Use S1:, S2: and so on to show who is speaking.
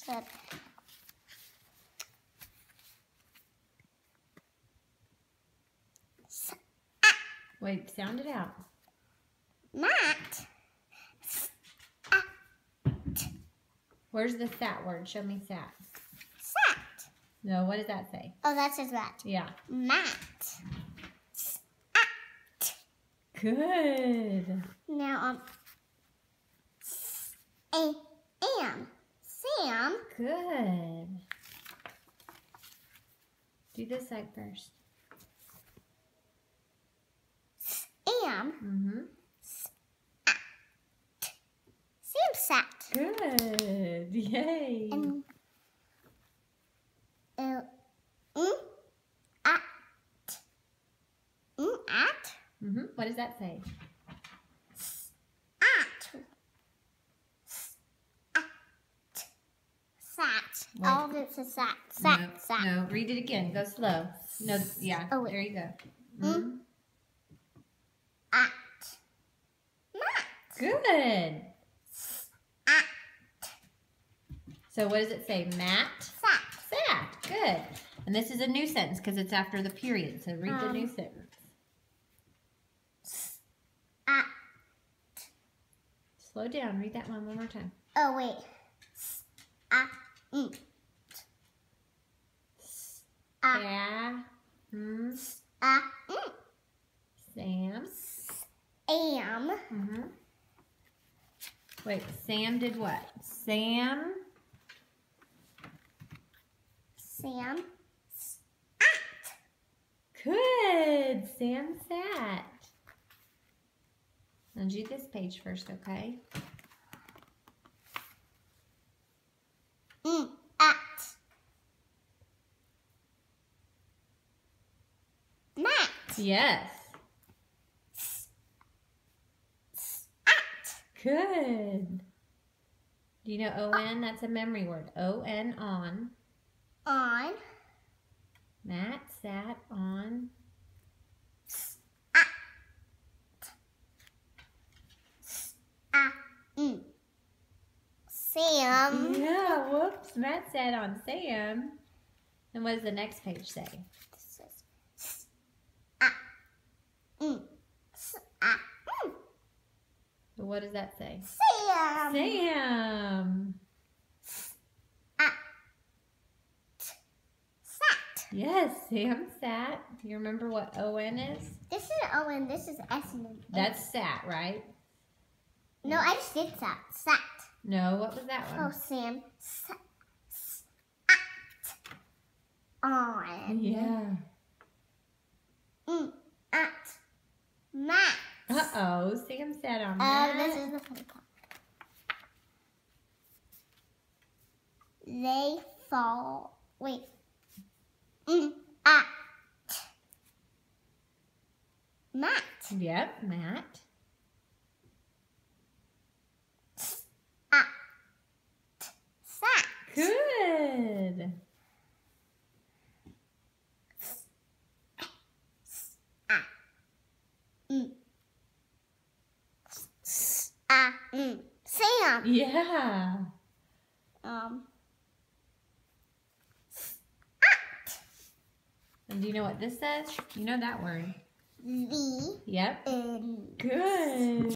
S1: said.
S2: Wait, sound it out.
S1: Mat.
S2: Where's the sat word? Show me sat.
S1: Sat.
S2: No, what does that say?
S1: Oh, that says mat.
S2: Yeah.
S1: Mat.
S2: Good.
S1: Now, am. Sam.
S2: Good. Do this side first.
S1: Am.
S2: Mm-hmm.
S1: Sam sat.
S2: Good. Yay.
S1: And at. At.
S2: Mm-hmm. What does that say?
S1: At. Sat.
S2: Wait.
S1: All of it says sat. Sat.
S2: No,
S1: Sat.
S2: no, read it again. Go slow. No, yeah.
S1: Oh, wait.
S2: There you go. Mm-hmm.
S1: At. Mat.
S2: Good.
S1: At.
S2: So what does it say? Mat?
S1: Sat.
S2: Sat. Good. And this is a new sentence because it's after the period. So read the new sentence.
S1: At.
S2: Slow down. Read that one more time.
S1: Oh, wait. At.
S2: Yeah. Sam.
S1: Am.
S2: Mm-hmm. Wait, Sam did what? Sam.
S1: Sam.
S2: Good. Sam sat. Now do this page first, okay?
S1: At. Mat.
S2: Yes.
S1: At.
S2: Good. Do you know O-N? That's a memory word. O-N, on.
S1: On.
S2: Matt sat on.
S1: Sam.
S2: Yeah, whoops. Matt sat on Sam. And what does the next page say? So what does that say?
S1: Sam.
S2: Sam.
S1: Sat.
S2: Yes, Sam sat. Do you remember what O-N is?
S1: This is O and this is S and then
S2: That's sat, right?
S1: No, I just did sat. Sat.
S2: No, what was that
S1: Oh,
S2: one?
S1: Sam. Sat. On.
S2: Yeah.
S1: At. Mat.
S2: Uh-oh, Sam sat on
S1: Oh,
S2: that.
S1: this is the funny part. They fall. Wait. At. Mat.
S2: Yep, Matt.
S1: At. Sat.
S2: Good.
S1: Sam.
S2: Yeah.
S1: At.
S2: And do you know what this says? You know that word.
S1: The.
S2: Yep.
S1: In.
S2: Good.